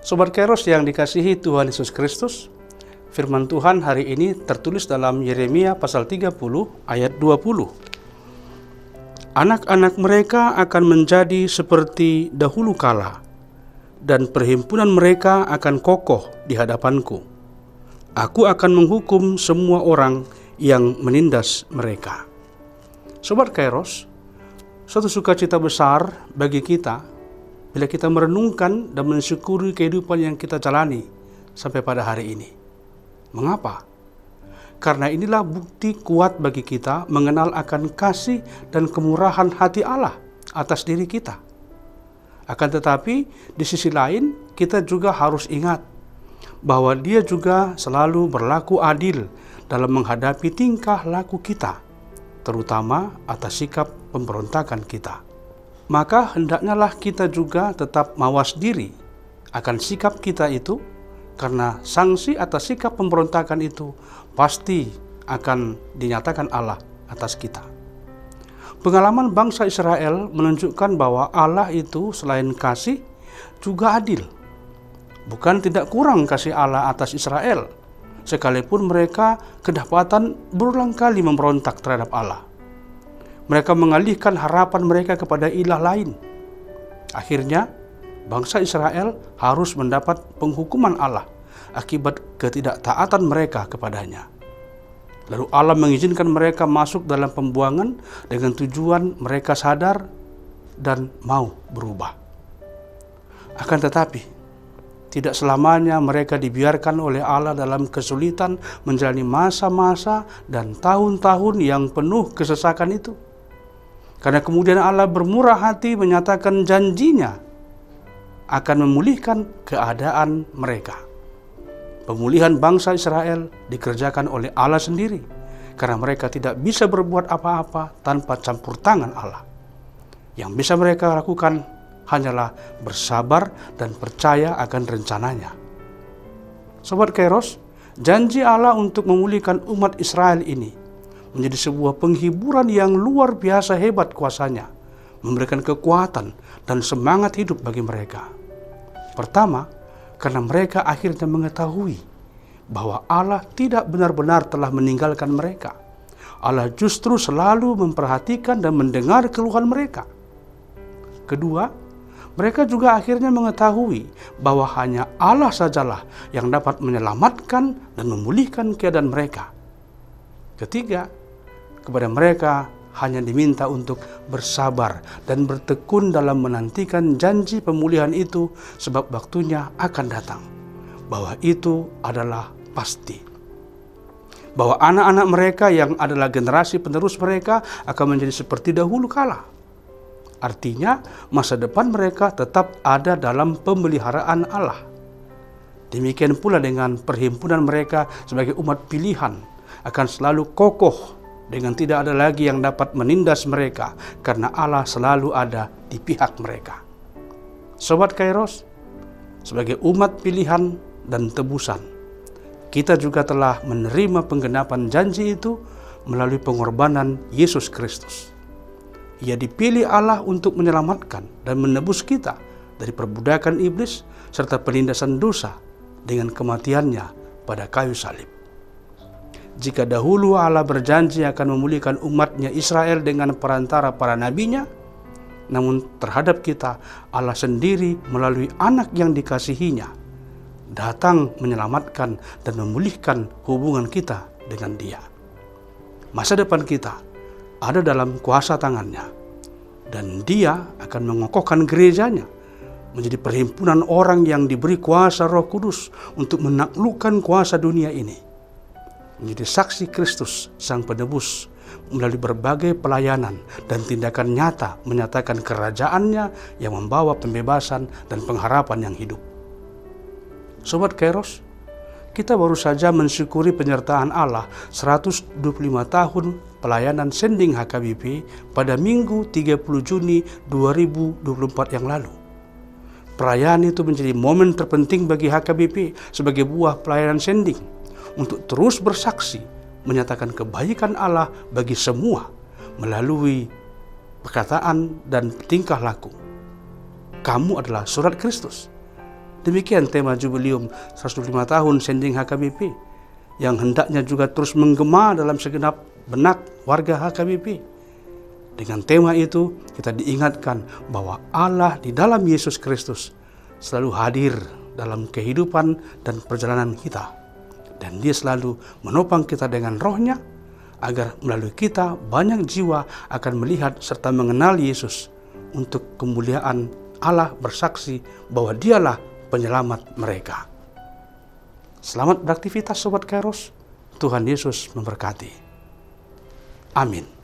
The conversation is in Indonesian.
Sobat Kairos yang dikasihi Tuhan Yesus Kristus, firman Tuhan hari ini tertulis dalam Yeremia pasal 30 ayat 20. Anak-anak mereka akan menjadi seperti dahulu kala, dan perhimpunan mereka akan kokoh di hadapanku. Aku akan menghukum semua orang yang menindas mereka. Sobat Kairos, suatu sukacita besar bagi kita bila kita merenungkan dan mensyukuri kehidupan yang kita jalani sampai pada hari ini. Mengapa? Karena inilah bukti kuat bagi kita mengenal akan kasih dan kemurahan hati Allah atas diri kita. Akan tetapi, di sisi lain kita juga harus ingat bahwa Dia juga selalu berlaku adil dalam menghadapi tingkah laku kita, terutama atas sikap pemberontakan kita. Maka hendaknyalah kita juga tetap mawas diri akan sikap kita itu, karena sanksi atas sikap pemberontakan itu pasti akan dinyatakan Allah atas kita. Pengalaman bangsa Israel menunjukkan bahwa Allah itu selain kasih juga adil. Bukan tidak kurang kasih Allah atas Israel, sekalipun mereka kedapatan berulang kali memberontak terhadap Allah. Mereka mengalihkan harapan mereka kepada ilah lain. Akhirnya, bangsa Israel harus mendapat penghukuman Allah akibat ketidaktaatan mereka kepadanya. Lalu Allah mengizinkan mereka masuk dalam pembuangan dengan tujuan mereka sadar dan mau berubah. Akan tetapi, tidak selamanya mereka dibiarkan oleh Allah dalam kesulitan menjalani masa-masa dan tahun-tahun yang penuh kesesakan itu. Karena kemudian Allah bermurah hati menyatakan janjinya akan memulihkan keadaan mereka. Pemulihan bangsa Israel dikerjakan oleh Allah sendiri, karena mereka tidak bisa berbuat apa-apa tanpa campur tangan Allah. Yang bisa mereka lakukan hanyalah bersabar dan percaya akan rencananya. Sobat Kairos, janji Allah untuk memulihkan umat Israel ini menjadi sebuah penghiburan yang luar biasa hebat kuasanya, memberikan kekuatan dan semangat hidup bagi mereka. Pertama, karena mereka akhirnya mengetahui bahwa Allah tidak benar-benar telah meninggalkan mereka. Allah justru selalu memperhatikan dan mendengar keluhan mereka. Kedua, mereka juga akhirnya mengetahui bahwa hanya Allah sajalah yang dapat menyelamatkan dan memulihkan keadaan mereka. Ketiga, kepada mereka hanya diminta untuk bersabar dan bertekun dalam menantikan janji pemulihan itu, sebab waktunya akan datang. Bahwa itu adalah pasti. Bahwa anak-anak mereka yang adalah generasi penerus mereka akan menjadi seperti dahulu kala. Artinya, masa depan mereka tetap ada dalam pemeliharaan Allah. Demikian pula dengan perhimpunan mereka sebagai umat pilihan akan selalu kokoh, dengan tidak ada lagi yang dapat menindas mereka, karena Allah selalu ada di pihak mereka. Sobat Kairos, sebagai umat pilihan dan tebusan, kita juga telah menerima penggenapan janji itu melalui pengorbanan Yesus Kristus. Ia dipilih Allah untuk menyelamatkan dan menebus kita dari perbudakan iblis serta penindasan dosa dengan kematiannya pada kayu salib. Jika dahulu Allah berjanji akan memulihkan umatnya Israel dengan perantara para nabinya, namun terhadap kita Allah sendiri melalui anak yang dikasihinya datang menyelamatkan dan memulihkan hubungan kita dengan Dia. Masa depan kita ada dalam kuasa tangannya, dan Dia akan mengokohkan gerejanya menjadi perhimpunan orang yang diberi kuasa Roh Kudus untuk menaklukkan kuasa dunia ini, menjadi saksi Kristus Sang Penebus melalui berbagai pelayanan dan tindakan nyata menyatakan kerajaannya yang membawa pembebasan dan pengharapan yang hidup. Sobat Kairos, kita baru saja mensyukuri penyertaan Allah 125 tahun pelayanan sending HKBP pada Minggu 30 Juni 2024 yang lalu. Perayaan itu menjadi momen terpenting bagi HKBP sebagai buah pelayanan sending, untuk terus bersaksi menyatakan kebaikan Allah bagi semua melalui perkataan dan tingkah laku. Kamu adalah surat Kristus. Demikian tema Jubileum 105 tahun Sending HKBP yang hendaknya juga terus menggema dalam segenap benak warga HKBP. Dengan tema itu kita diingatkan bahwa Allah di dalam Yesus Kristus selalu hadir dalam kehidupan dan perjalanan kita. Dan Dia selalu menopang kita dengan rohnya, agar melalui kita banyak jiwa akan melihat serta mengenal Yesus untuk kemuliaan Allah bersaksi bahwa Dialah penyelamat mereka. Selamat beraktivitas Sobat Kairos. Tuhan Yesus memberkati. Amin.